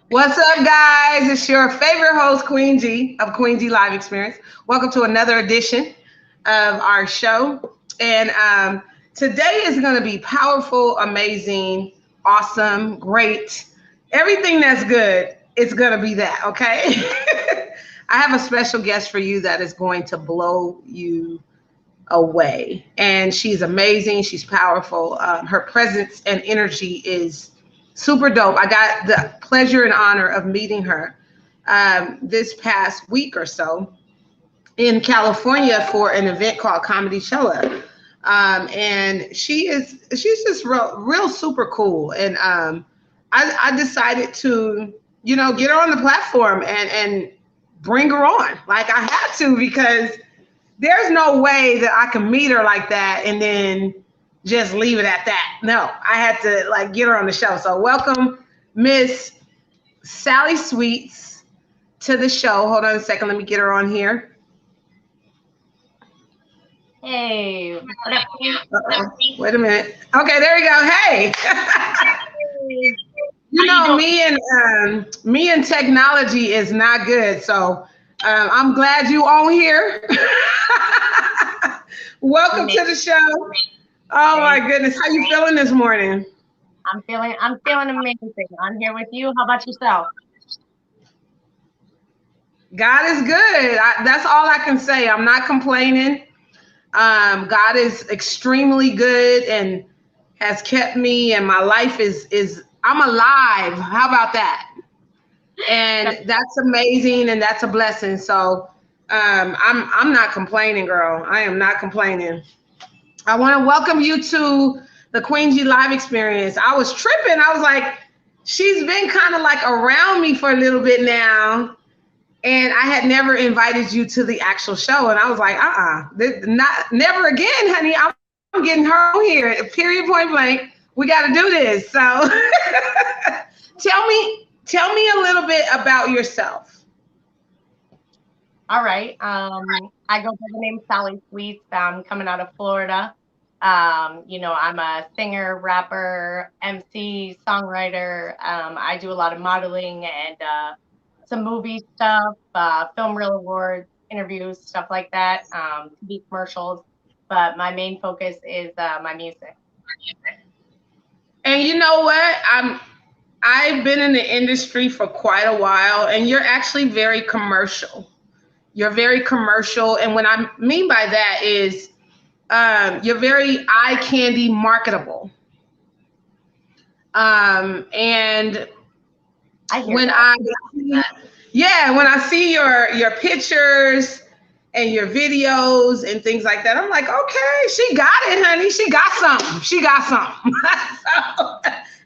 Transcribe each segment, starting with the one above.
What's up, guys? It's your favorite host, Queen G of Queen G Live Experience. Welcome to another edition of our show. And today is going to be powerful, amazing, awesome, great. Everything that's good is going to be that, okay? I have a special guest for you that is going to blow you away. And she's amazing. She's powerful. Her presence and energy is super dope. I got the pleasure and honor of meeting her this past week or so in California for an event called Comedy Showa. And she's just real super cool. And I decided to, get her on the platform and bring her on. Like I had to because there's no way that I can meet her like that and then just leave it at that. No, I had to like get her on the show. So welcome Miss Sally Sweets to the show. Hold on a second. Let me get her on here. Hey, what up? Wait a minute. Okay, there we go. Hey. Me and technology is not good. So I'm glad you on here. Welcome to the show. Oh my goodness, how you feeling this morning? I'm feeling amazing. I'm here with you. How about yourself? God is good. That's all I can say. I'm not complaining. God is extremely good and has kept me, and my life is I'm alive. How about that? And that's amazing, and that's a blessing. So I'm not complaining, girl. I am not complaining. I want to welcome you to the Queen G Live Experience. I was tripping. I was like, she's been kind of like around me for a little bit now. And I had never invited you to the actual show. And I was like, never again, honey. I'm getting her on here, period, point blank. We got to do this. So tell me a little bit about yourself. All right. I go by the name Sally Sweets. I'm coming out of Florida. I'm a singer, rapper, MC, songwriter. I do a lot of modeling and some movie stuff, film reel awards, interviews, stuff like that, TV commercials. But my main focus is my music. And you know what? I've been in the industry for quite a while, and you're actually very commercial. You're very commercial, and what I mean by that is you're very eye candy marketable. And when I see your pictures and your videos and things like that, I'm like, okay, she got it, honey. She got something. She got something. So,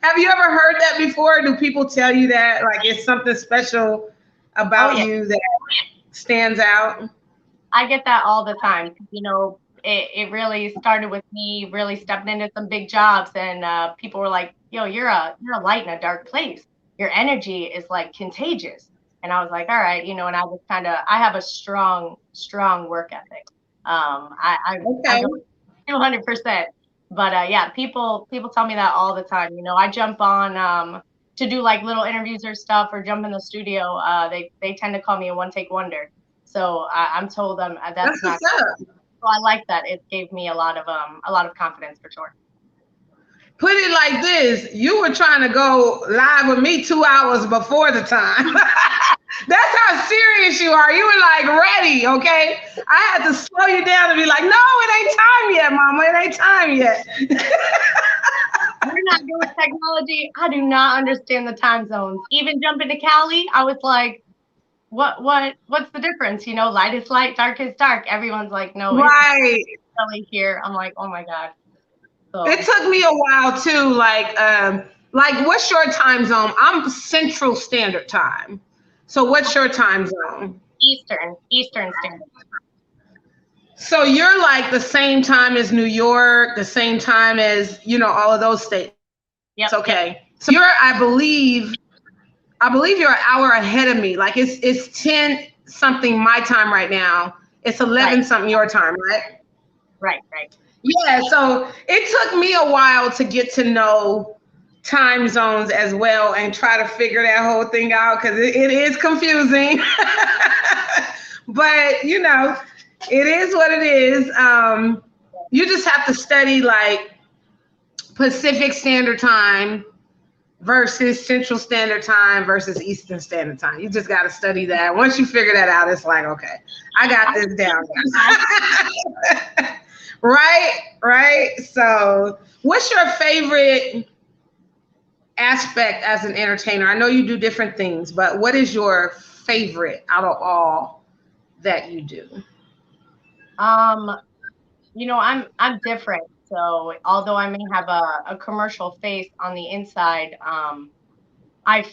have you ever heard that before? Do people tell you that? Like it's something special about you that stands out? I get that all the time. It really started with me really stepping into some big jobs, and people were like, yo, you're a light in a dark place. Your energy is like contagious. And I was like, all right, and I was I have a strong work ethic. I go 200%. But yeah, people tell me that all the time. I jump on to do like little interviews or stuff or jump in the studio. They tend to call me a one take wonder. So I'm told that's not. So I like that. It gave me a lot of confidence for sure. Put it like this: you were trying to go live with me 2 hours before the time. That's how serious you are. You were like ready, okay? I had to slow you down and be like, no, it ain't time yet, mama. It ain't time yet. We're not good with technology. I do not understand the time zones. Even jumping to Cali, I was like, what's the difference? Light is light, dark is dark. Everyone's like, no, right. It's Cali here. I'm like, oh my God. So. It took me a while too. Like what's your time zone? I'm Central Standard Time. So what's your time zone? Eastern Standard. So you're like the same time as New York, the same time as, all of those states. Yep. Okay. So I believe you're an hour ahead of me. Like it's 10 something my time right now. It's 11 something your time, right? Right. Yeah. So it took me a while to get to know time zones as well and try to figure that whole thing out because it is confusing. But you know, it is what it is. You just have to study like Pacific Standard Time versus Central Standard Time versus Eastern Standard Time. You just got to study that. Once you figure that out, it's like, okay, I got this down. Right. So what's your favorite aspect as an entertainer? I know you do different things, but what is your favorite out of all that you do? You know, I'm different. So although I may have a commercial face on the inside, I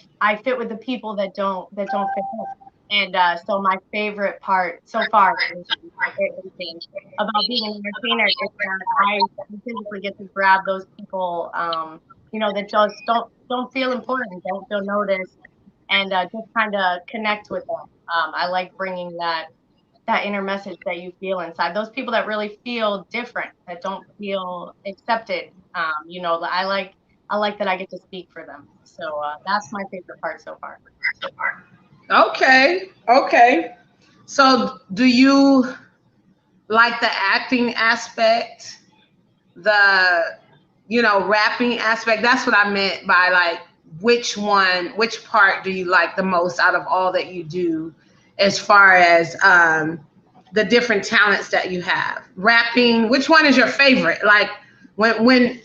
fit with the people that don't fit in. And so my favorite part so far is everything about being an entertainer is that I physically get to grab those people, you know, that just don't feel important, don't feel noticed, and just kind of connect with them. I like bringing that inner message that you feel inside. Those people that really feel different, that don't feel accepted. You know, I like that I get to speak for them. So that's my favorite part so far. Okay. So do you like the acting aspect, the, you know, rapping aspect? That's what I meant by like, which part do you like the most out of all that you do as far as the different talents that you have? Rapping, which one is your favorite? Like when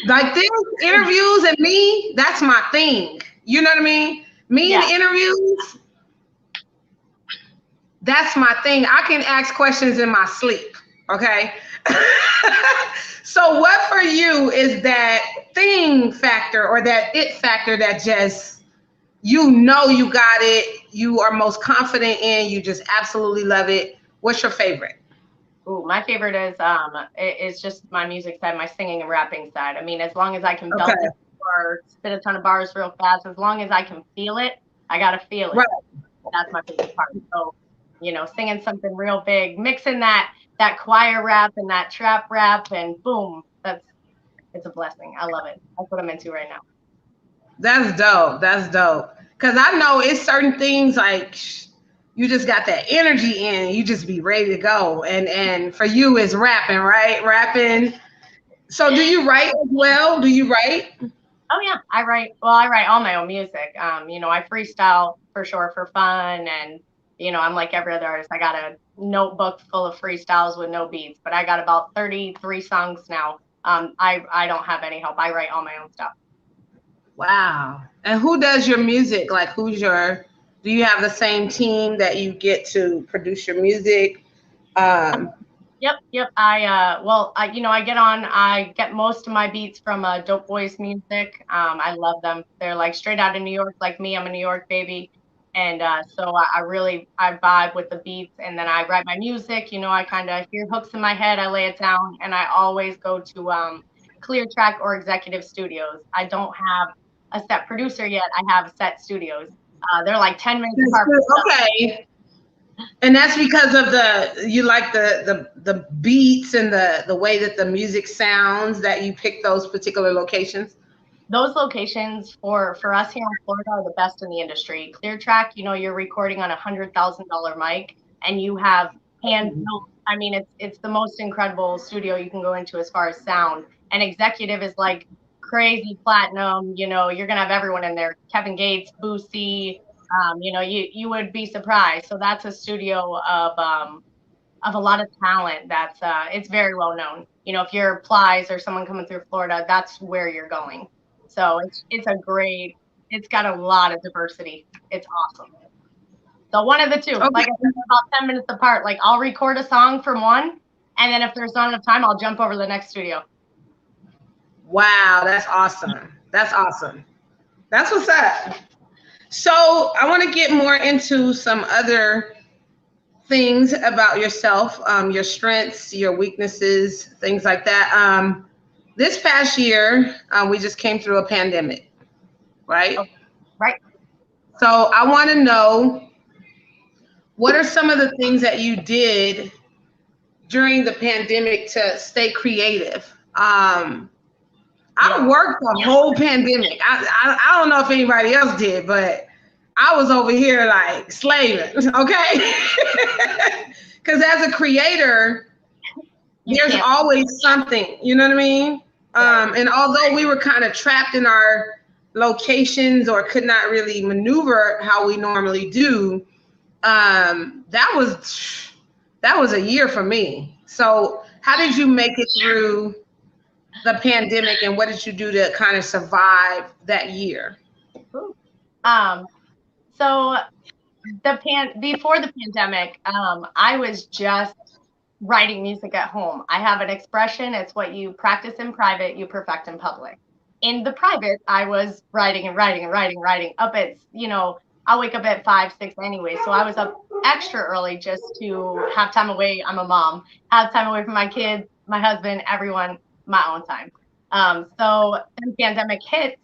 like these interviews and me, that's my thing. You know what I mean? Me in interviews, that's my thing. I can ask questions in my sleep. Okay. So what for you is that thing factor or that it factor that just, you know, you got it, you are most confident in, you just absolutely love it? What's your favorite? Ooh, my favorite is just my music side, my singing and rapping side. I mean, as long as I can belt it or spit a ton of bars real fast, as long as I can feel it, I gotta feel it. Right. That's my favorite part. So, you know, singing something real big, mixing that choir rap and that trap rap, and boom, it's a blessing. I love it. That's what I'm into right now. That's dope. Cause I know it's certain things like you just got that energy in, you just be ready to go. And for you it's rapping, right? Rapping. So do you write as well? Do you write? Oh yeah, I write all my own music. You know, I freestyle for sure for fun, and you know, I'm like every other artist. I got a notebook full of freestyles with no beats, but I got about 33 songs now. I don't have any help. I write all my own stuff. Wow. And who does your music? Like do you have the same team that you get to produce your music? Yep. I get most of my beats from Dope Boys Music. I love them. They're like straight out of New York, like me. I'm a New York baby. And so I vibe with the beats, and then I write my music. You know, I kind of hear hooks in my head, I lay it down, and I always go to Clear Track or Executive Studios. I don't have a set producer yet. I have set studios. They're like 10 minutes apart. Okay. And that's because of you like the beats and the way that the music sounds, that you pick those particular locations? Those locations for us here in Florida are the best in the industry. Clear Track, you know, you're recording on $100,000 mic, and you have hand-built. I mean, it's the most incredible studio you can go into as far as sound. And Executive is like crazy platinum. You know, you're gonna have everyone in there: Kevin Gates, Boosie. You know, you would be surprised. So that's a studio of a lot of talent. That's it's very well known. You know, if you're Plies or someone coming through Florida, that's where you're going. So it's got a lot of diversity. It's awesome. So one of the two, okay. Like I said, about 10 minutes apart. Like I'll record a song from one, and then if there's not enough time, I'll jump over to the next studio. Wow, that's awesome. That's what's up. So I want to get more into some other things about yourself, your strengths, your weaknesses, things like that. This past year, we just came through a pandemic, right? Oh, right. So I want to know, what are some of the things that you did during the pandemic to stay creative? I worked the whole pandemic. I don't know if anybody else did, but I was over here like slaving, okay? Because as a creator, there's always something, you know what I mean? And although we were kind of trapped in our locations or could not really maneuver how we normally do, that was a year for me. So how did you make it through the pandemic, and what did you do to kind of survive that year? So before the pandemic, I was just writing music at home. I have an expression. It's what you practice in private, you perfect in public. In the private, I was writing up at, I'll wake up at 5, 6 anyway. So I was up extra early just to have time away. I'm a mom, have time away from my kids, my husband, everyone, my own time. So the pandemic hit,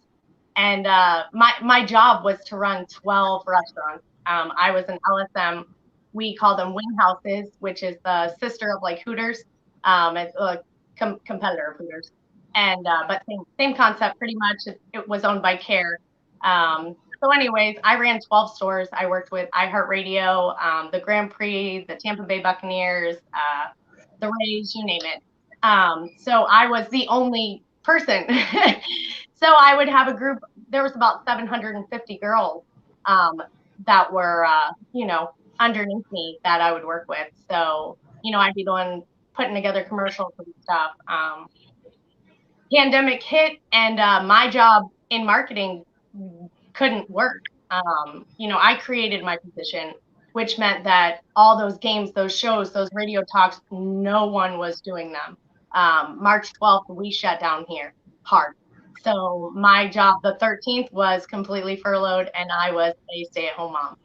and my job was to run 12 restaurants. I was an LSM. We call them Wing Houses, which is the sister of like Hooters. It's a competitor of Hooters, and but same concept pretty much. It was owned by Care. So anyways, I ran 12 stores. I worked with iHeartRadio, the Grand Prix, the Tampa Bay Buccaneers, the Rays, you name it. So I was the only person. So I would have a group. There was about 750 girls that were, underneath me that I would work with. So, I'd be the one putting together commercials and stuff. Pandemic hit, and my job in marketing couldn't work. I created my position, which meant that all those games, those shows, those radio talks, no one was doing them. March 12th, we shut down here hard. So my job, the 13th, was completely furloughed, and I was a stay-at-home mom.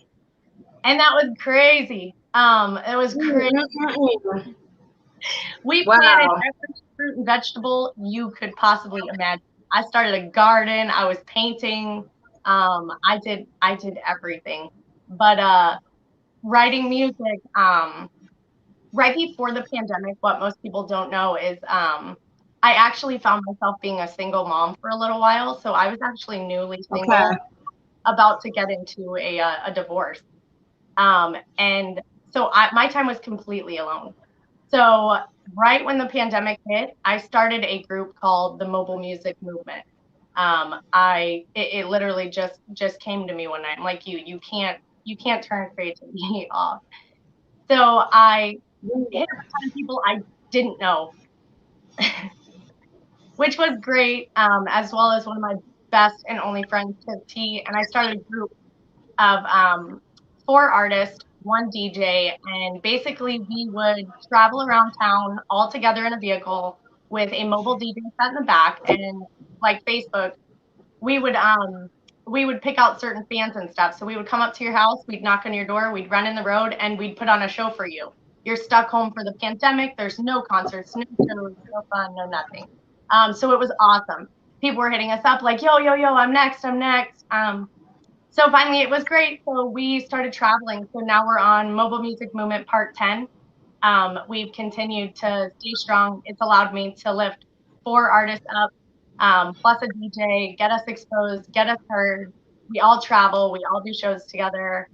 And that was crazy. It was crazy. We planted every fruit and vegetable you could possibly imagine. I started a garden. I was painting. I did everything. But writing music, right before the pandemic, what most people don't know is I actually found myself being a single mom for a little while. So I was actually newly single, about to get into a divorce. And so my time was completely alone. So right when the pandemic hit, I started a group called the Mobile Music Movement. It literally just came to me one night. I'm like, you can't turn creativity off. So I hit a ton of people I didn't know, which was great, as well as one of my best and only friends, Tiff T. And I started a group of 4 artists, 1 DJ, and basically we would travel around town all together in a vehicle with a mobile DJ set in the back, and like Facebook, we would pick out certain fans and stuff. So we would come up to your house, we'd knock on your door, we'd run in the road, and we'd put on a show for you. You're stuck home for the pandemic. There's no concerts, no shows, no fun, no nothing. So it was awesome. People were hitting us up like, yo, I'm next. So finally it was great. So we started traveling. So now we're on Mobile Music Movement Part 10. We've continued to stay strong. It's allowed me to lift 4 artists up, plus a DJ, get us exposed, get us heard. We all travel. We all do shows together.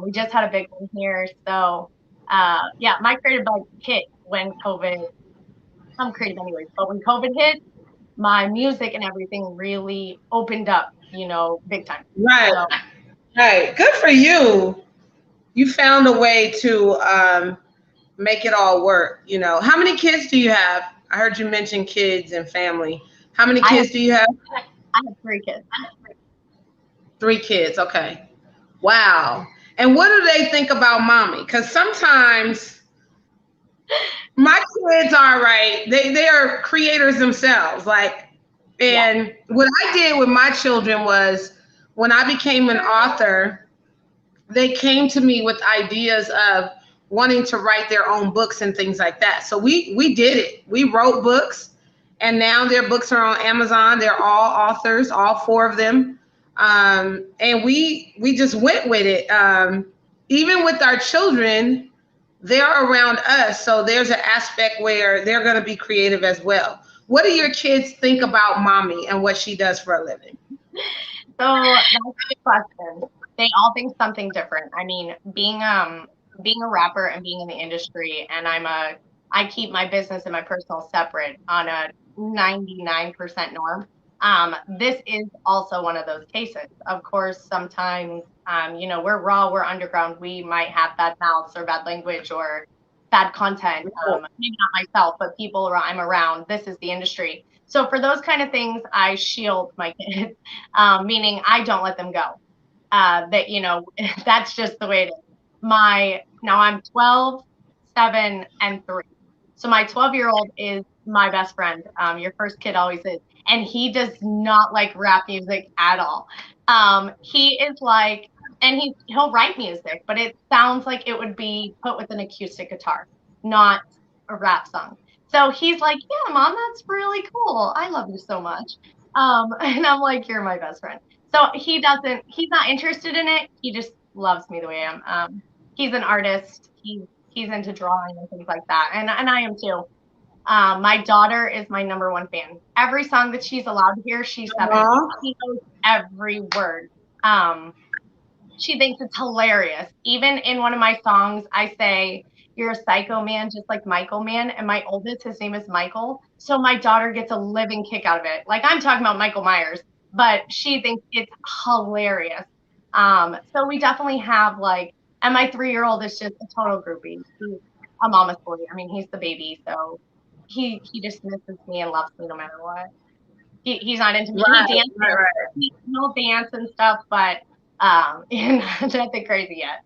We just had a big one here. So my creative bug hit when COVID. I'm creative anyways, but when COVID hit, my music and everything really opened up, big time. Right. So, right. Good for you. You found a way to make it all work. How many kids do you have? I heard you mention kids and family. How many kids do you have? I have 3 kids. 3 kids. Okay. Wow. And what do they think about mommy? Because sometimes my kids are they are creators themselves. What I did with my children was, when I became an author, they came to me with ideas of wanting to write their own books and things like that. So we did it. We wrote books, and now their books are on Amazon. They're all authors, all 4 of them. And we just went with it. Even with our children, they're around us. So there's an aspect where they're going to be creative as well. What do your kids think about mommy and what she does for a living? So that's a good question. They all think something different. I mean, being a rapper and being in the industry, and I keep my business and my personal separate on a 99% norm. This is also one of those cases. Of course, sometimes, we're raw, we're underground. We might have bad mouths or bad language or bad content. Maybe not myself, but people I'm around. This is the industry. So for those kind of things, I shield my kids, meaning I don't let them go. That's just the way it is. Now I'm 12, 7, and 3. So my 12-year-old is my best friend. Your first kid always is. And he does not like rap music at all. He is like, and he'll write music, but it sounds like it would be put with an acoustic guitar, not a rap song. So he's like, yeah, mom, that's really cool. I love you so much. And I'm like, you're my best friend. So he's not interested in it. He just loves me the way I am. He's an artist. He's into drawing and things like that. And I am too. My daughter is my number one fan. Every song that she's allowed to hear, she's 7. She knows every word. She thinks it's hilarious. Even in one of my songs, I say, you're a psycho man, just like Michael Man. And my oldest, his name is Michael. So my daughter gets a living kick out of it. Like, I'm talking about Michael Myers, but she thinks it's hilarious. So we definitely have and my 3-year-old is just a total groupie. He's a mama's boy. I mean, he's the baby. So he just misses me and loves me no matter what. He's not into me. Right, he dances. Right. He'll dance and stuff, but nothing crazy yet.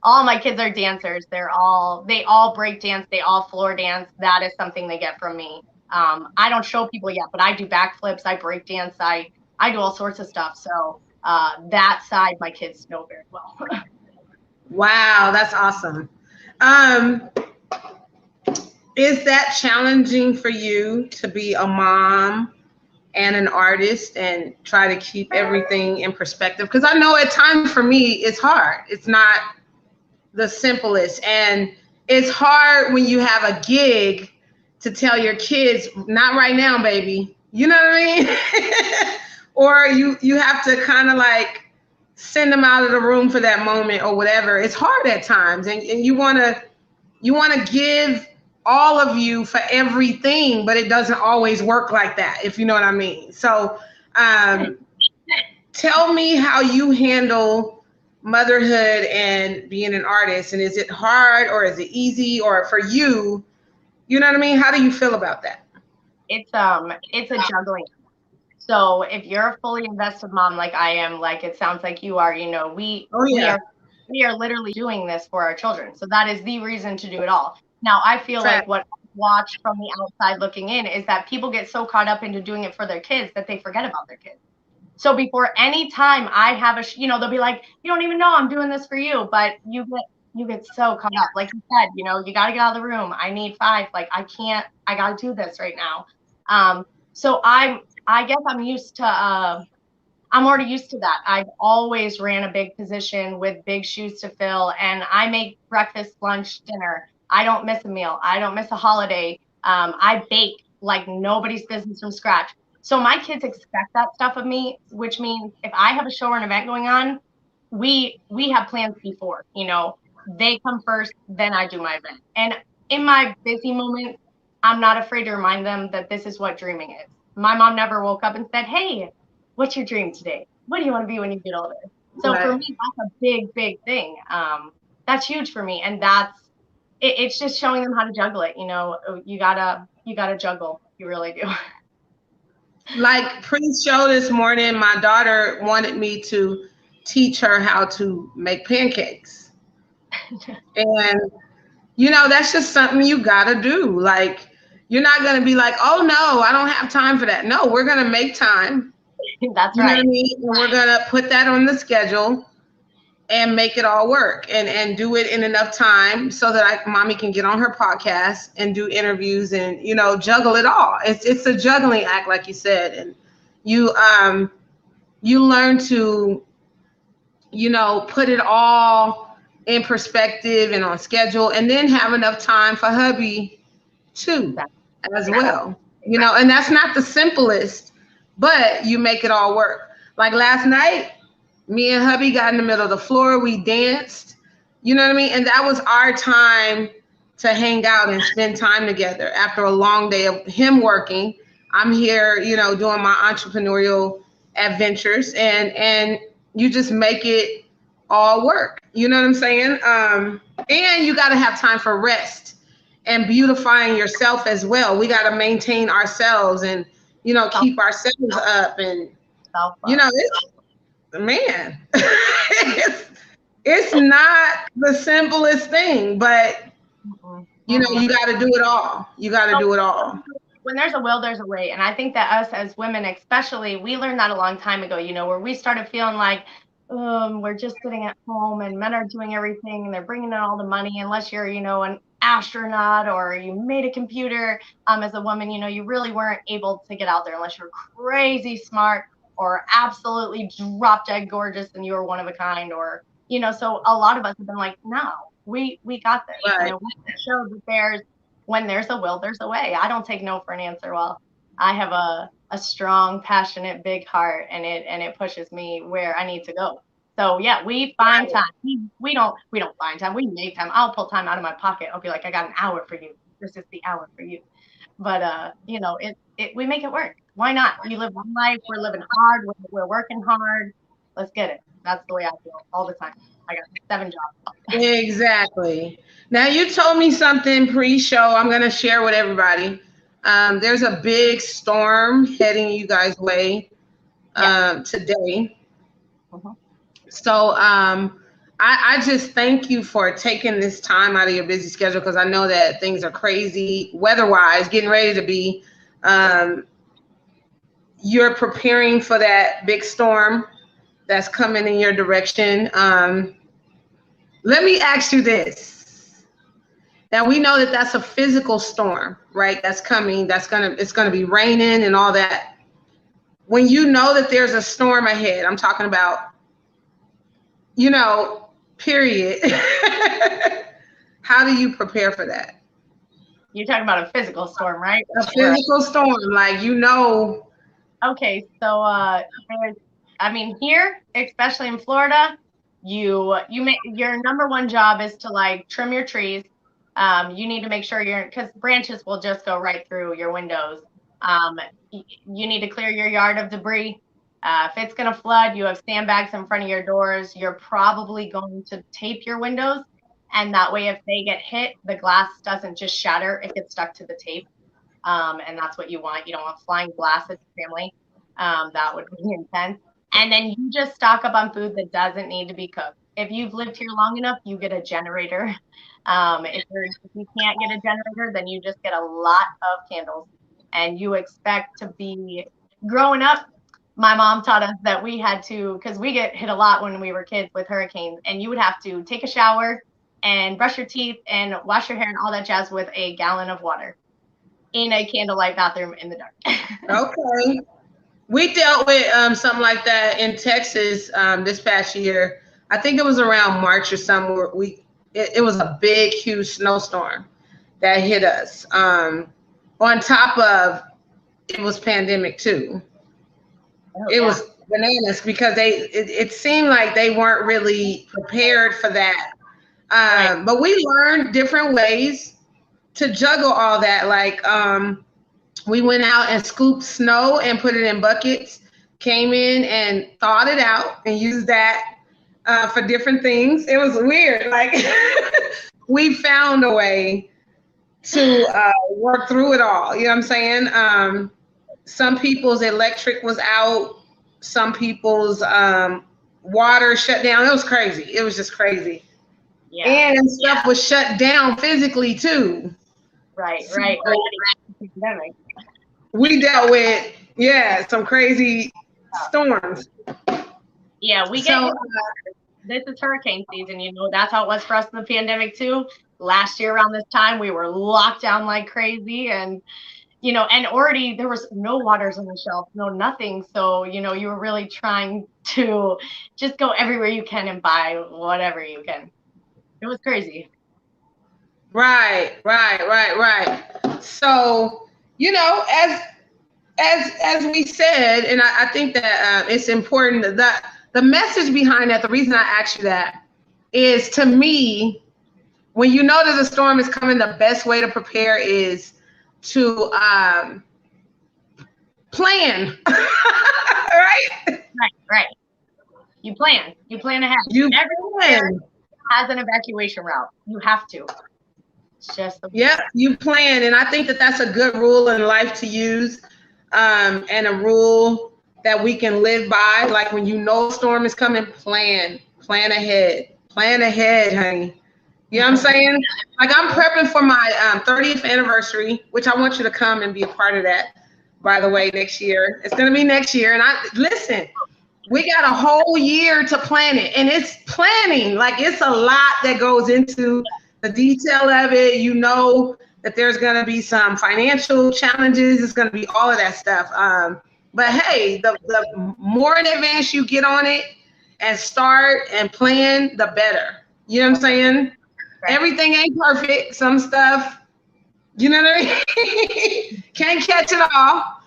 All my kids are dancers. They all break dance. They all floor dance. That is something they get from me. I don't show people yet, but I do backflips. I break dance. I do all sorts of stuff. So that side, my kids know very well. Wow, that's awesome. Is that challenging for you to be a mom and an artist and try to keep everything in perspective? Because I know at times for me, it's hard. It's not the simplest. And it's hard when you have a gig to tell your kids, not right now, baby. You know what I mean? Or you have to kind of send them out of the room for that moment or whatever. It's hard at times. And you want to give all of you for everything, but it doesn't always work like that, if you know what I mean. So tell me how you handle motherhood and being an artist, and is it hard or is it easy, or for you, you know what I mean? How do you feel about that? It's a juggling. So if you're a fully invested mom like I am, like it sounds like you are, we are literally doing this for our children. So that is the reason to do it all. Now, I feel like what I watch from the outside looking in is that people get so caught up into doing it for their kids that they forget about their kids. So before any time I have they'll be like, you don't even know I'm doing this for you, but you get so caught up. Like you said, you got to get out of the room. I need 5. I got to do this right now. So I guess I'm used to, I'm already used to that. I've always ran a big position with big shoes to fill, and I make breakfast, lunch, dinner. I don't miss a meal. I don't miss a holiday. I bake like nobody's business from scratch. So my kids expect that stuff of me, which means if I have a show or an event going on, we have plans before, they come first, then I do my event. And in my busy moments, I'm not afraid to remind them that this is what dreaming is. My mom never woke up and said, hey, what's your dream today? What do you want to be when you get older? So for me, that's a big, big thing. That's huge for me. And it's just showing them how to juggle it. You gotta juggle. You really do. Like pre-show this morning, my daughter wanted me to teach her how to make pancakes. And, that's just something you gotta do. You're not going to be like, oh, no, I don't have time for that. No, we're going to make time. That's right. You know what I mean? And we're going to put that on the schedule and make it all work and do it in enough time so that mommy can get on her podcast and do interviews and, juggle it all. It's a juggling act, like you said. And you learn to, put it all in perspective and on schedule, and then have enough time for hubby too, as well. you know, and that's not the simplest, but you make it all work. Like last night, me and hubby got in the middle of the floor, we danced, you know what I mean? And that was our time to hang out and spend time together after a long day of him working. I'm here, you know, doing my entrepreneurial adventures, and you just make it all work. You know what I'm saying? And you got to have time for rest and beautifying yourself as well. We got to maintain ourselves and, you know, keep ourselves up. And, you know, it's, man, it's not the simplest thing, but, you know, you got to do it all. You got to do it all. When there's a will, there's a way. And I think that us as women, especially, we learned that a long time ago, you know, where we started feeling like, we're just sitting at home and men are doing everything and they're bringing in all the money. Unless you're, you know, an astronaut or you made a computer, as a woman, you know, you really weren't able to get out there unless you're crazy smart or absolutely drop dead gorgeous and you were one of a kind, or, you know, so a lot of us have been like, no, we got this. Right. You know, we showed that when there's a will, there's a way. I don't take no for an answer. Well, I have a strong, passionate, big heart, and it pushes me where I need to go. So yeah, we find time. We don't find time. We make time. I'll pull time out of my pocket. I'll be like, I got an hour for you. This is the hour for you. But you know, we make it work. Why not? You live one life. We're living hard. We're working hard. Let's get it. That's the way I feel all the time. I got 7 jobs. Exactly. Now you told me something pre-show I'm going to share with everybody. There's a big storm heading you guys' way today. So I just thank you for taking this time out of your busy schedule, because I know that things are crazy weather-wise, getting ready to be. You're preparing for that big storm that's coming in your direction. Let me ask you this. Now we know that that's a physical storm, right? That's coming. It's gonna be raining and all that. When you know that there's a storm ahead, I'm talking about, you know, period. How do you prepare for that? You're talking about a physical storm, right? A physical storm, like, you know. Okay, so I mean, here, especially in Florida, your number one job is to like trim your trees. You need to make sure because branches will just go right through your windows. You need to clear your yard of debris. If it's going to flood, you have sandbags in front of your doors. You're probably going to tape your windows. And that way, if they get hit, the glass doesn't just shatter. It gets stuck to the tape. And that's what you want. You don't want flying glass at your family. That would be intense. And then you just stock up on food that doesn't need to be cooked. If you've lived here long enough, you get a generator. If you can't get a generator, then you just get a lot of candles. And you expect to be growing up. My mom taught us that we had to, because we get hit a lot when we were kids with hurricanes, and you would have to take a shower and brush your teeth and wash your hair and all that jazz with a gallon of water in a candlelight bathroom in the dark. Okay. We dealt with something like that in Texas this past year. I think it was around March or somewhere. It was a big, huge snowstorm that hit us. On top of, it was pandemic too. It was bananas, because it seemed like they weren't really prepared for that. Right. But we learned different ways to juggle all that. Like we went out and scooped snow and put it in buckets, came in and thawed it out and used that for different things. It was weird. Like we found a way to work through it all. You know what I'm saying? Some people's electric was out. Some people's water shut down. It was crazy. It was just crazy. Yeah. And stuff was shut down physically too. Right. We dealt with, some crazy storms. Yeah, we get this is hurricane season, you know, that's how it was for us in the pandemic too. Last year around this time, we were locked down like crazy, and you know, and already there was no waters on the shelf, no nothing. So, you know, you were really trying to just go everywhere you can and buy whatever you can. It was crazy. Right. So, as we said, and I think that it's important that the message behind that, the reason I asked you that is, to me, when you know that a storm is coming, the best way to prepare is to plan. Right. You plan ahead. Everyone has an evacuation route. You have to. It's just you plan, and I think that that's a good rule in life to use, and a rule that we can live by. Like, when you know a storm is coming, plan ahead, honey. You know what I'm saying? Like, I'm prepping for my 30th anniversary, which I want you to come and be a part of that, by the way, next year. It's going to be next year. And listen, we got a whole year to plan it. And it's planning. Like, it's a lot that goes into the detail of it. You know that there's going to be some financial challenges. It's going to be all of that stuff. But hey, the more in advance you get on it and start and plan, the better. You know what I'm saying? Everything ain't perfect. Some stuff, you know what I mean? Can't catch it all.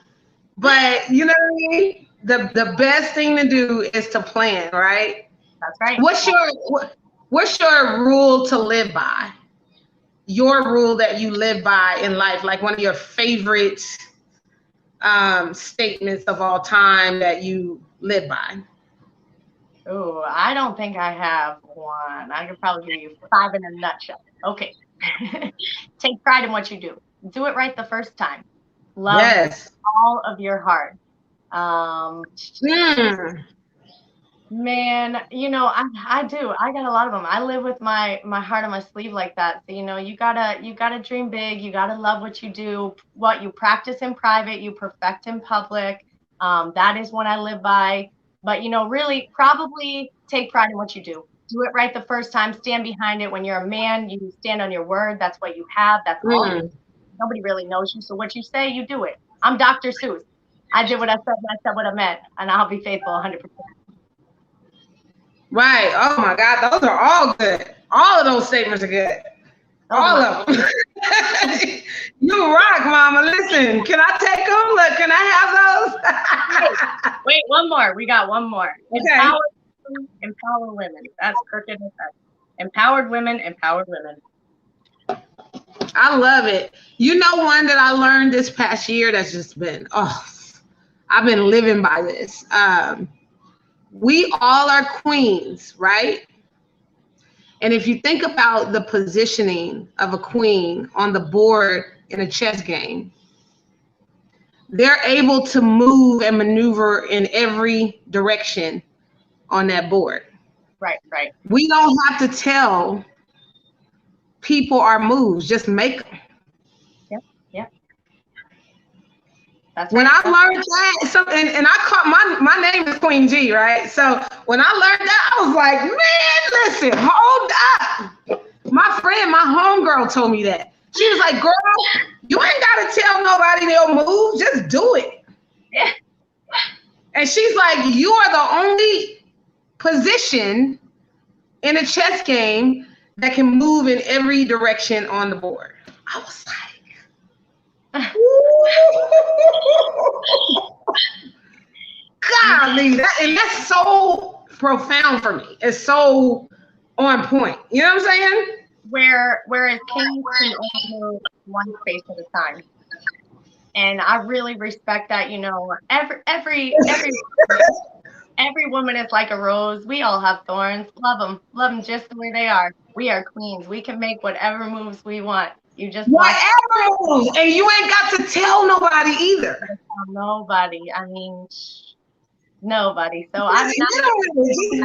But you know what I mean? The best thing to do is to plan, right? That's right. What's your rule to live by? Your rule that you live by in life, like one of your favorite statements of all time that you live by. Oh, I don't think I have one. I could probably give you 5 in a nutshell. Okay. Take pride in what you do. Do it right the first time. Love with all of your heart. Man, I do. I got a lot of them. I live with my heart on my sleeve like that. So, you gotta dream big. You gotta love what you do. What you practice in private, you perfect in public. That is what I live by. But, really, probably take pride in what you do. Do it right the first time. Stand behind it. When you're a man, you stand on your word. That's what you have. That's all. Nobody really knows you. So what you say, you do it. I'm Dr. Seuss. I did what I said, and I said what I meant, and I'll be faithful 100%. Right. Oh, my God. Those are all good. All of those statements are good. All of them. You rock, Mama. Listen, can I take them? Look, can I have those? Wait, one more. We got one more. Okay. Empower women. That's crooked. Empowered women, empowered women. I love it. You know, one that I learned this past year that's just been, I've been living by this. We all are queens, right? And if you think about the positioning of a queen on the board in a chess game, they're able to move and maneuver in every direction on that board. Right. We don't have to tell people our moves, just make them. Yep. That's when I learned that, and I caught my name is Queen G, right? So when I learned that, I was like, man, listen, hold up. My friend, my homegirl told me that. She was like, girl, you ain't got to tell nobody they'll move, just do it. Yeah. And she's like, you are the only position in a chess game that can move in every direction on the board. I was like, golly, that's so profound for me. It's so on point. You know what I'm saying? Whereas kings can only move one space at a time. And I really respect that, every woman is like a rose. We all have thorns. Love them just the way they are. We are queens. We can make whatever moves we want. You just whatever moves, and you ain't got to tell nobody either. Nobody. I mean, nobody. So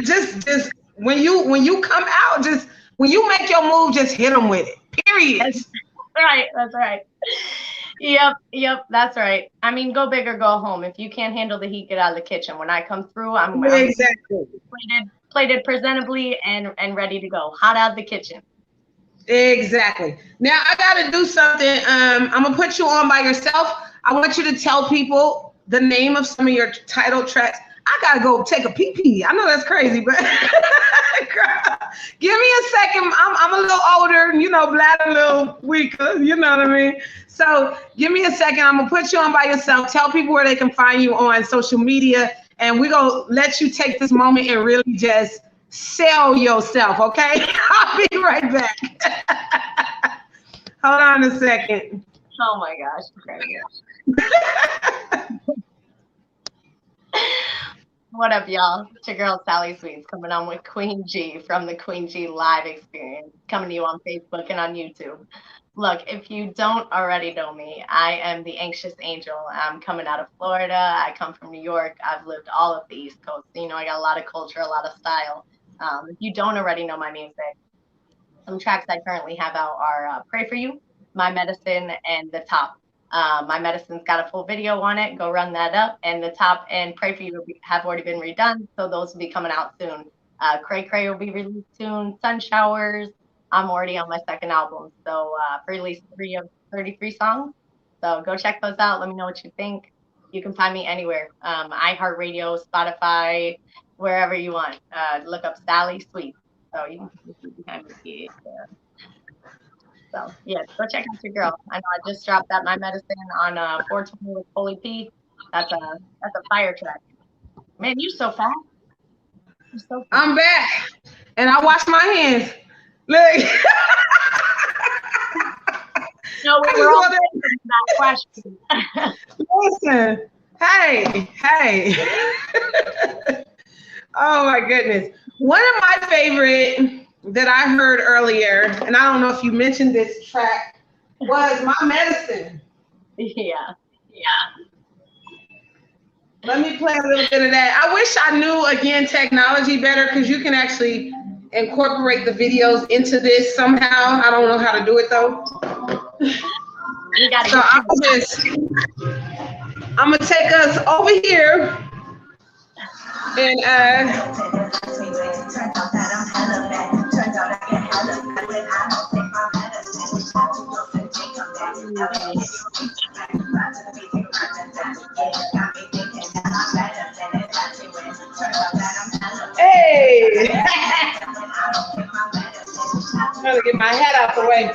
just when you come out, just when you make your move, just hit them with it. Period. That's right. Yep, that's right. I mean, go big or go home. If you can't handle the heat, get out of the kitchen. When I come through, I'm exactly plated presentably and ready to go. Hot out of the kitchen. Exactly. Now I got to do something. I'm gonna put you on by yourself. I want you to tell people the name of some of your title tracks. I gotta go take a pee. I know that's crazy, but girl, give me a second. I'm a little older, bladder a little weaker. You know what I mean? So give me a second. I'm gonna put you on by yourself. Tell people where they can find you on social media, and we're gonna let you take this moment and really just sell yourself, okay? I'll be right back. Hold on a second. Oh my gosh. What up, y'all? It's your girl Sally Sweets coming on with Queen G from the Queen G Live Experience, coming to you on Facebook and on YouTube. Look, if you don't already know me, I am the Anxious Angel. I'm coming out of Florida. I come from New York. I've lived all of the East Coast. You know, I got a lot of culture, a lot of style. If you don't already know my music, some tracks I currently have out are Pray For You, My Medicine, and The Top. My Medicine's got a full video on it. Go run that up. And The Top and Pray For You have already been redone, so those will be coming out soon. Cray Cray will be released soon. Sun Showers. I'm already on my second album, so I've released 3 of 33 songs. So go check those out. Let me know what you think. You can find me anywhere. iHeartRadio, Spotify, wherever you want. Look up Sally Sweets. So you can see behind me. So yeah, go check out your girl. I know I just dropped that My Medicine on 420 with Holy P. That's a fire track. Man, you so fast. You're so fast. I'm back, and I wash my hands. Look. No, we were all that question. Listen, hey. Oh my goodness. One of my favorite that I heard earlier, and I don't know if you mentioned this track, was My Medicine. Yeah. Let me play a little bit of that. I wish I knew, again, technology better, because you can actually incorporate the videos into this somehow. I don't know how to do it though. So I'm gonna take us over here and hey. I'm trying to get my head out the way.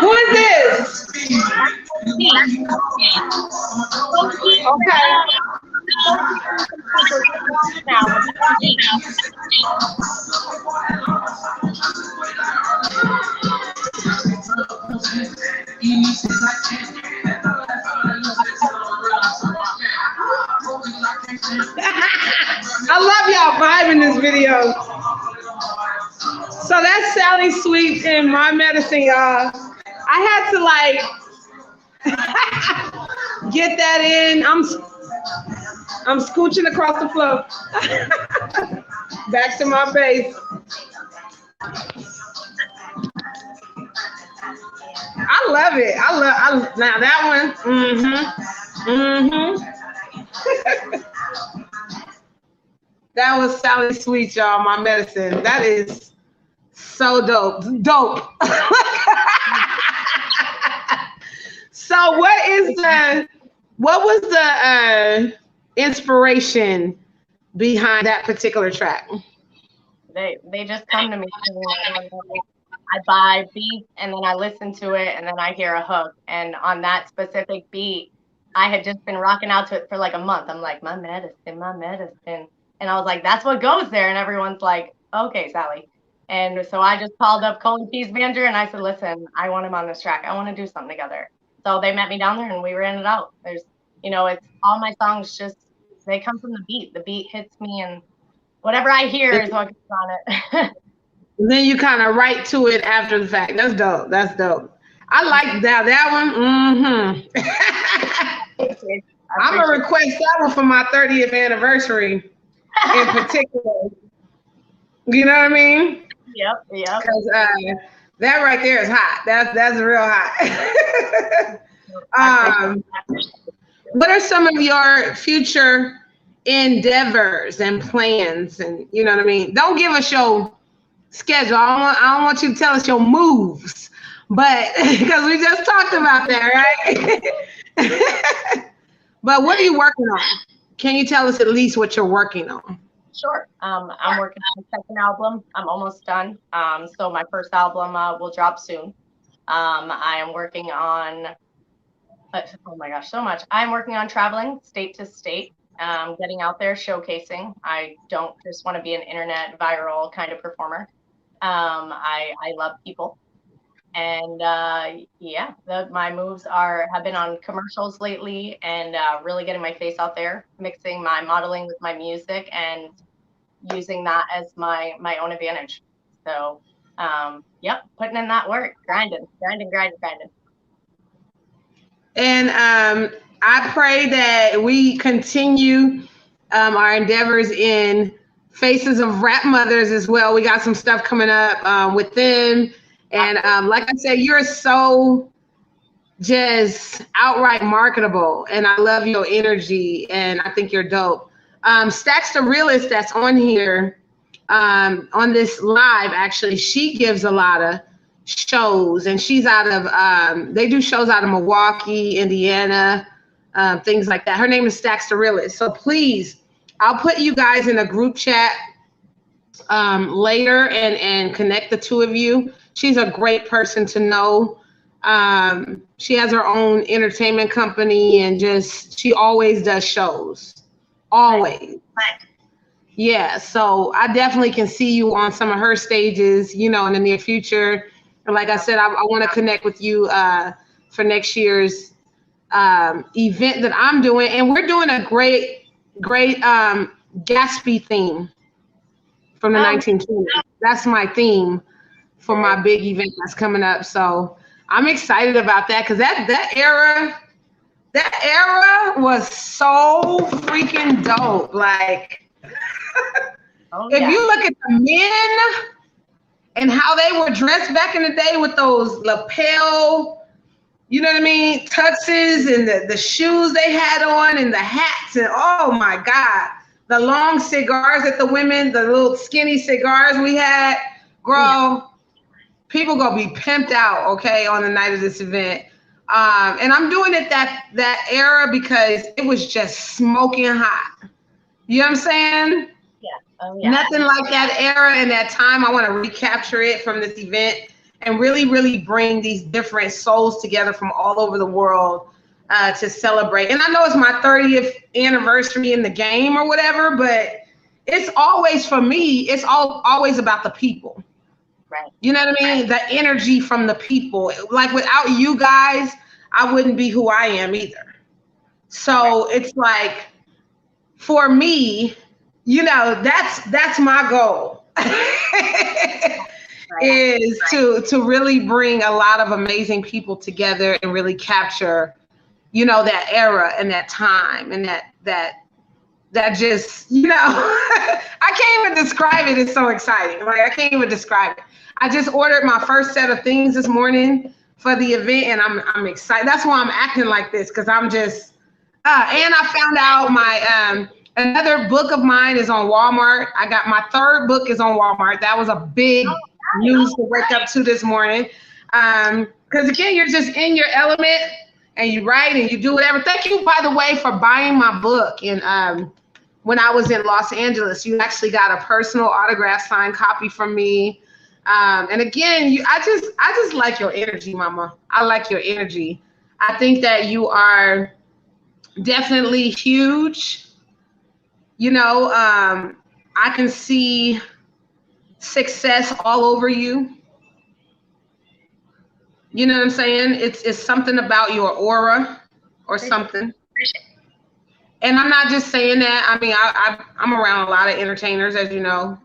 Who is this? Okay. I love y'all vibing this video. So that's Sally Sweets and My Medicine, y'all. I had to like get that in. I'm scooching across the floor. Back to my base. I love it. Now that one. That was Sally Sweets, y'all. My Medicine. That is so dope. So what was the inspiration behind that particular track? They just come to me. I buy beats and then I listen to it and then I hear a hook. And on that specific beat, I had just been rocking out to it for like a month. I'm like, my medicine, my medicine. And I was like, that's what goes there. And everyone's like, okay, Sally. And so I just called up Colin P's manager and I said, listen, I want him on this track. I want to do something together. So they met me down there and we ran it out. There's, it's all my songs just, they come from the beat. The beat hits me and whatever I hear is what goes on it. And then you kind of write to it after the fact. That's dope. That's dope. I like that one. I'm going to request that one for my 30th anniversary in particular. You know what I mean? Yep. Because that right there is hot. That's real hot. What are some of your future endeavors and plans? And you know what I mean? Don't give us your schedule. I don't want you to tell us your moves, but because we just talked about that, right? But what are you working on? Can you tell us at least what you're working on? Sure. I'm working on the second album. I'm almost done. So my first album will drop soon. I am working on, oh my gosh, so much. I'm working on traveling state to state, getting out there, showcasing. I don't just want to be an internet viral kind of performer. I love people. And my moves have been on commercials lately and really getting my face out there, mixing my modeling with my music and using that as my own advantage. So, putting in that work, grinding. And I pray that we continue our endeavors in Faces of Rap Mothers as well. We got some stuff coming up with them. And like I said, you're so just outright marketable. And I love your energy. And I think you're dope. Stacks the Realist that's on here on this live, actually, she gives a lot of shows. And she's out of, they do shows out of Milwaukee, Indiana, things like that. Her name is Stacks the Realist. So please, I'll put you guys in a group chat later and connect the two of you. She's a great person to know. She has her own entertainment company and she always does shows. Always. Yeah, so I definitely can see you on some of her stages, in the near future. And like I said, I want to connect with you for next year's event that I'm doing. And we're doing a great Gatsby theme from the 1920s. That's my theme for my big event that's coming up. So I'm excited about that because that era was so freaking dope. Like, if you look at the men and how they were dressed back in the day with those lapel, you know what I mean, tuxes and the shoes they had on and the hats and oh my God, the long cigars that the women, the little skinny cigars we had, girl. People gonna be pimped out, okay, on the night of this event. And I'm doing it that era because it was just smoking hot. You know what I'm saying? Yeah. Oh, yeah. Nothing like that era and that time. I want to recapture it from this event and really, really bring these different souls together from all over the world to celebrate. And I know it's my 30th anniversary in the game or whatever, but it's always, for me, it's always about the people. Right. You know what I mean? The energy from the people. Like without you guys, I wouldn't be who I am either. So it's like, for me, that's my goal. Is to really bring a lot of amazing people together and really capture, that era and that time and that just, I can't even describe it. It's so exciting. Like, I can't even describe it. I just ordered my first set of things this morning for the event and I'm excited. That's why I'm acting like this, because I'm just, and I found out my, another book of mine is on Walmart. I got my third book is on Walmart. That was a big news to wake up to this morning. Because again, you're just in your element and you write and you do whatever. Thank you, by the way, for buying my book. And when I was in Los Angeles, you actually got a personal autograph signed copy from me. And again, I just like your energy, Mama. I like your energy. I think that you are definitely huge. You know, I can see success all over you. You know what I'm saying? It's something about your aura or something. And I'm not just saying that. I mean, I'm around a lot of entertainers, as you know.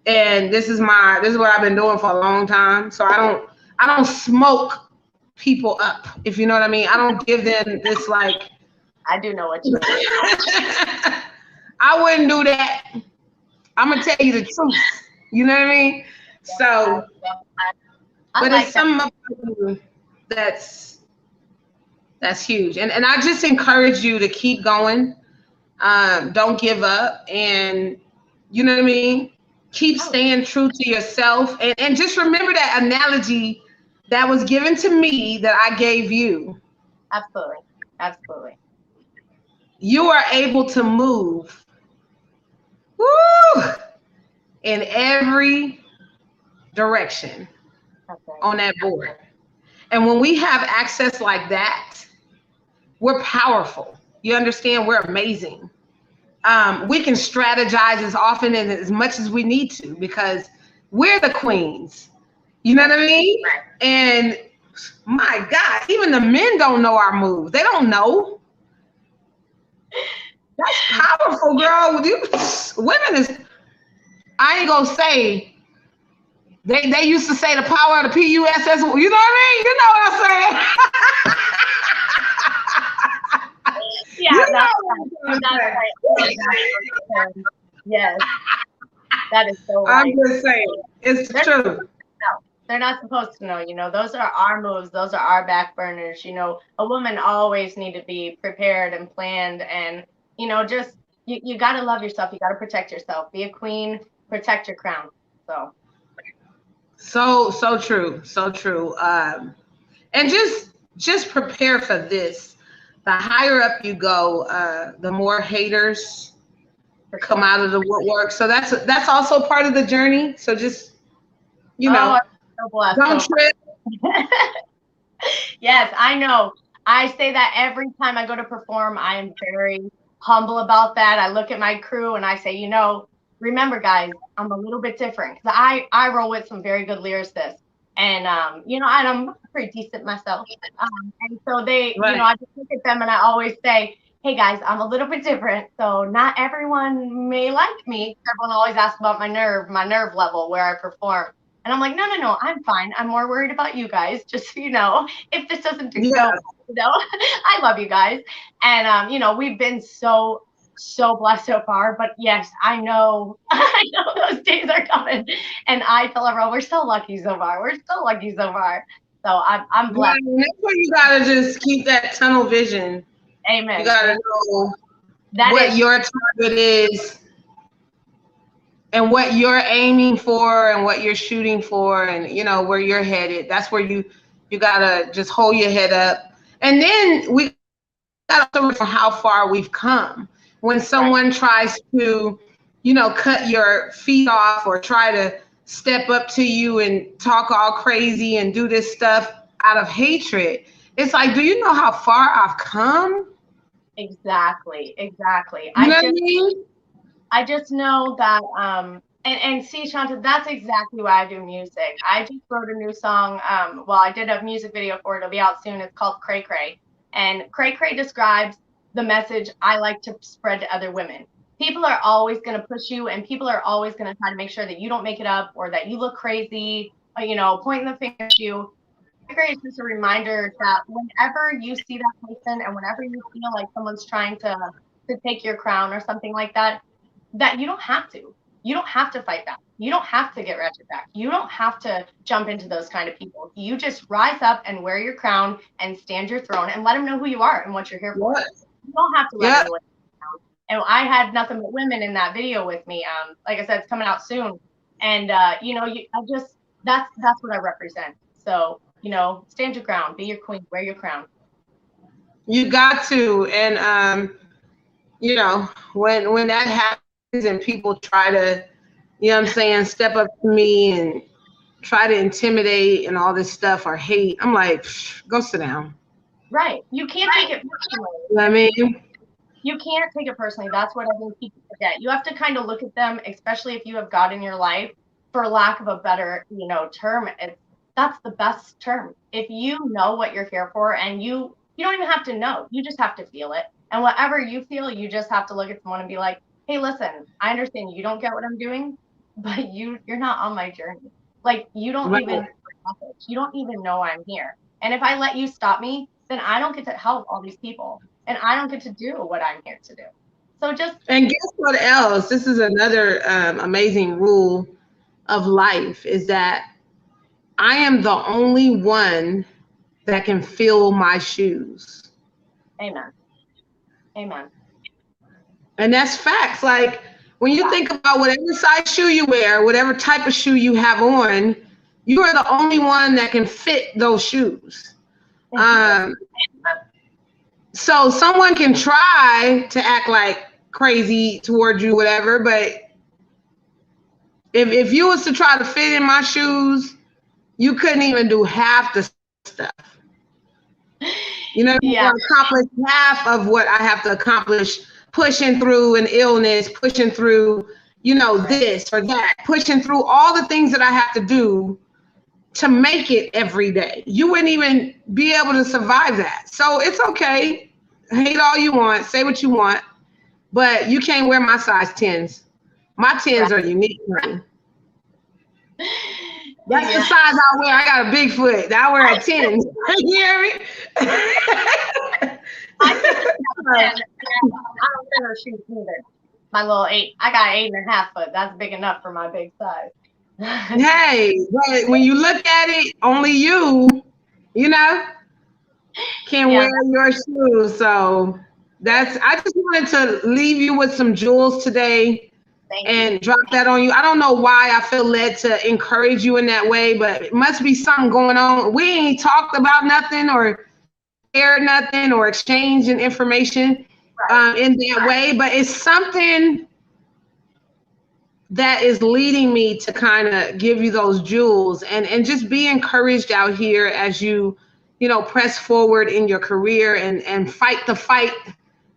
And this is what I've been doing for a long time. So I don't smoke people up, if you know what I mean. I don't give them this like. I do know what you mean. I wouldn't do that. I'm gonna tell you the truth. You know what I mean? So, but like it's something about you that's huge, and I just encourage you to keep going. Don't give up, and you know what I mean. Keep staying true to yourself, and just remember that analogy that was given to me that I gave you. Absolutely, absolutely. You are able to move, woo, in every direction on that board. And when we have access like that, we're powerful. You understand? We're amazing. We can strategize as often and as much as we need to because we're the queens. You know what I mean? And my God, even the men don't know our moves. They don't know. That's powerful, girl. Women is, I ain't gonna say, they used to say the power of the PUSS. You know what I mean? You know what I'm saying? Yeah, you that's right. Yes, that is so right. I'm just saying, it's true. They're not supposed to know, you know, those are our moves. Those are our back burners. You know, a woman always need to be prepared and planned and, you know, just, you got to love yourself. You got to protect yourself. Be a queen, protect your crown. So true. So true. And just prepare for this. The higher up you go, the more haters come out of the woodwork. So that's also part of the journey. So just, you know, don't trip. Yes, I know. I say that every time I go to perform. I am very humble about that. I look at my crew and I say, you know, remember, guys, I'm a little bit different because I roll with some very good lyricists. And, you know, and I'm pretty decent myself. And so they, right. You know, I just look at them and I always say, hey, guys, I'm a little bit different. So not everyone may like me. Everyone always asks about my nerve level where I perform. And I'm like, no, I'm fine. I'm more worried about you guys. Just so you know, if this doesn't go, you know, I love you guys. And, you know, we've been so blessed so far, but yes, I know those days are coming, and I tell everyone we're so lucky so far. So I'm blessed. Yeah, that's why you gotta just keep that tunnel vision. Amen. You gotta know what your target is, and what you're aiming for, and what you're shooting for, and you know where you're headed. That's where you gotta just hold your head up, and then we gotta look for how far we've come. When someone tries to, you know, cut your feet off or try to step up to you and talk all crazy and do this stuff out of hatred, it's like, do you know how far I've come? Exactly. You know what I mean? I just know that, and see, Shanta, that's exactly why I do music. I just wrote a new song. Well, I did a music video for it. It'll be out soon. It's called Cray Cray. And Cray Cray describes the message I like to spread to other women. People are always going to push you, and people are always going to try to make sure that you don't make it up or that you look crazy, or, you know, pointing the finger at you. It's just a reminder that whenever you see that person and whenever you feel like someone's trying to take your crown or something like that, that you don't have to. You don't have to fight back. You don't have to get ratchet back. You don't have to jump into those kind of people. You just rise up and wear your crown and stand your throne and let them know who you are and what you're here for. You don't have to let anyone down. And I had nothing but women in that video with me. Like I said, it's coming out soon. And, you know, that's what I represent. So, you know, stand your ground, be your queen, wear your crown. You got to. And, you know, when that happens and people try to, you know what I'm saying, step up to me and try to intimidate and all this stuff or hate, I'm like, go sit down. Right. You can't take it personally. I mean, you can't take it personally. That's what I think people forget. You have to kind of look at them, especially if you have God in your life, for lack of a better, term. That's the best term. If you know what you're here for, and you don't even have to know, you just have to feel it. And whatever you feel, you just have to look at someone and be like, hey, listen, I understand you don't get what I'm doing, but you're not on my journey. Like, you don't even know I'm here. And if I let you stop me, then I don't get to help all these people. And I don't get to do what I'm here to do. So and guess what else? This is another amazing rule of life, is that I am the only one that can fill my shoes. Amen. And that's facts. Like, when you think about whatever size shoe you wear, whatever type of shoe you have on, you are the only one that can fit those shoes. So someone can try to act like crazy towards you, whatever, but if you was to try to fit in my shoes, you couldn't even do half the stuff. Accomplish half of what I have to accomplish, pushing through an illness, pushing through, this or that, pushing through all the things that I have to do to make it every day. You wouldn't even be able to survive that. So it's okay. Hate all you want, say what you want, but you can't wear my size 10s. My 10s are unique, honey. That's the size I wear. I got a big foot. I wear a 10. You hear me? I don't wear shoes either. My little 8. I got 8.5 foot. That's big enough for my big size. Hey, but when you look at it, only you can wear your shoes. So I just wanted to leave you with some jewels today and drop that on you. I don't know why I feel led to encourage you in that way, but it must be something going on. We ain't talked about nothing or shared nothing or exchanged information in that way, but it's something that is leading me to kind of give you those jewels and just be encouraged out here as you press forward in your career and fight the fight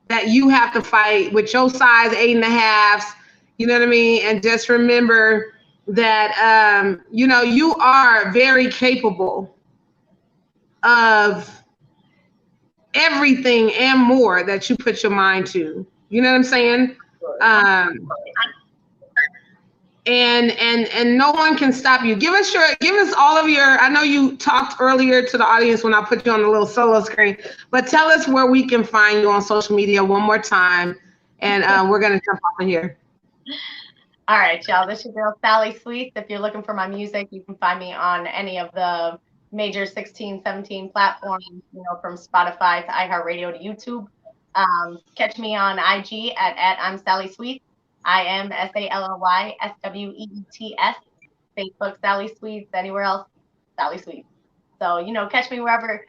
that you have to fight with your size 8.5s. You know what I mean? And just remember that, you are very capable of everything and more that you put your mind to. You know what I'm saying? And no one can stop you. Give us all of your, I know you talked earlier to the audience when I put you on the little solo screen, but tell us where we can find you on social media one more time. And we're going to jump off of here. All right, y'all. This is your girl, Sally Sweets. If you're looking for my music, you can find me on any of the major 16, 17 platforms, from Spotify to iHeartRadio to YouTube. Catch me on IG at I'm Sally Sweets. I am SALLYSWEETS. Facebook, Sally Sweets. Anywhere else, Sally Sweets. So, catch me wherever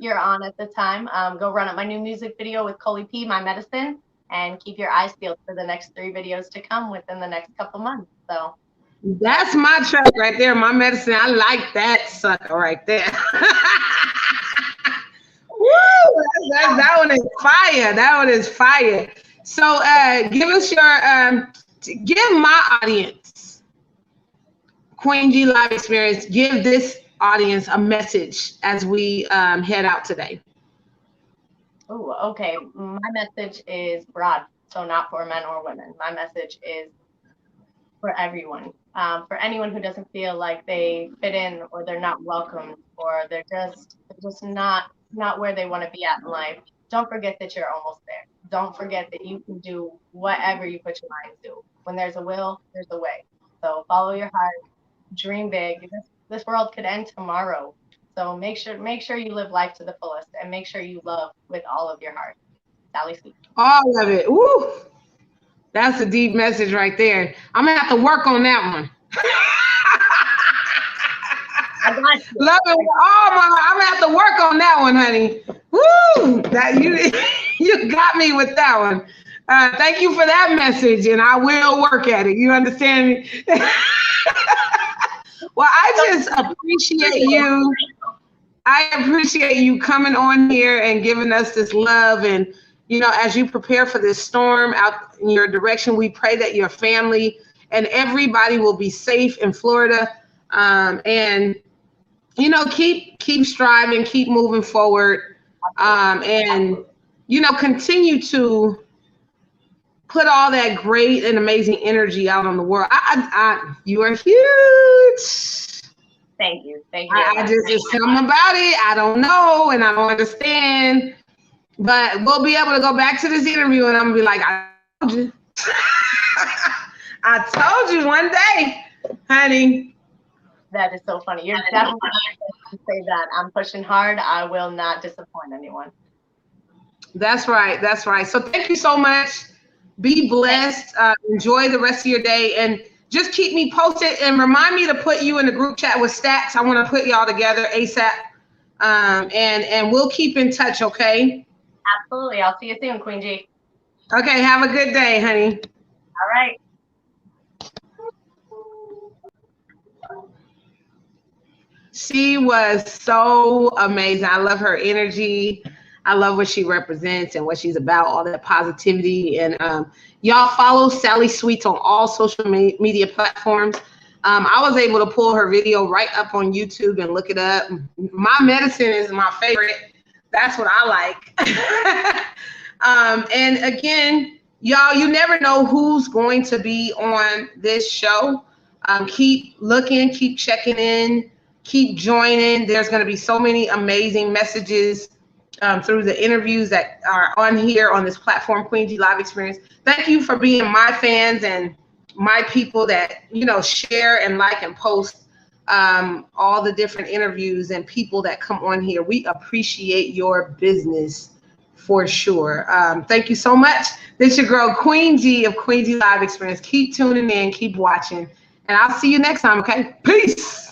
you're on at the time. Go run up my new music video with Coley P, My Medicine, and keep your eyes peeled for the next 3 videos to come within the next couple months. So that's my track right there, My Medicine. I like that sucker right there. Woo! That one is fire. That one is fire. So give us your, give my audience, Queen G Live Experience, give this audience a message as we head out today. Oh, okay. My message is broad, so not for men or women. My message is for everyone, for anyone who doesn't feel like they fit in or they're not welcomed or they're just not where they want to be at in life. Don't forget that you're almost there. Don't forget that you can do whatever you put your mind to. When there's a will, there's a way. So follow your heart, dream big. This world could end tomorrow. So make sure you live life to the fullest and make sure you love with all of your heart. Sally Sweet. All of it. Woo! That's a deep message right there. I'm gonna have to work on that one. I got you. Love it. I'm gonna have to work on that one, honey. Woo! That you got me with that one. Thank you for that message, and I will work at it. You understand me? Well, I just appreciate you. I appreciate you coming on here and giving us this love. And, you know, as you prepare for this storm out in your direction, we pray that your family and everybody will be safe in Florida. And, you know, keep striving, keep moving forward. And, you know, continue to put all that great and amazing energy out on the world. You are huge. Thank you. I just, it's something about it. I don't know, and I don't understand. But we'll be able to go back to this interview, and I'm gonna be like, I told you. I told you one day, honey. That is so funny. You're definitely to say that. I'm pushing hard. I will not disappoint anyone. That's right. That's right. So thank you so much. Be blessed. Enjoy the rest of your day, and just keep me posted and remind me to put you in the group chat with Stacks. I want to put y'all together ASAP. And we'll keep in touch, okay? Absolutely. I'll see you soon, Queen G. Okay, have a good day, honey. All right. She was so amazing. I love her energy. I love what she represents and what she's about, all that positivity. And y'all follow Sally Sweets on all social media platforms. I was able to pull her video right up on YouTube and look it up. My medicine is my favorite. That's what I like. And again, y'all, you never know who's going to be on this show. Keep looking, keep checking in, keep joining. There's going to be so many amazing messages through the interviews that are on here on this platform, Queen G Live Experience. Thank you for being my fans and my people that, you know, share and like and post all the different interviews and people that come on here. We appreciate your business for sure. Thank you so much. This is your girl, Queen G of Queen G Live Experience. Keep tuning in, keep watching, and I'll see you next time, okay? Peace.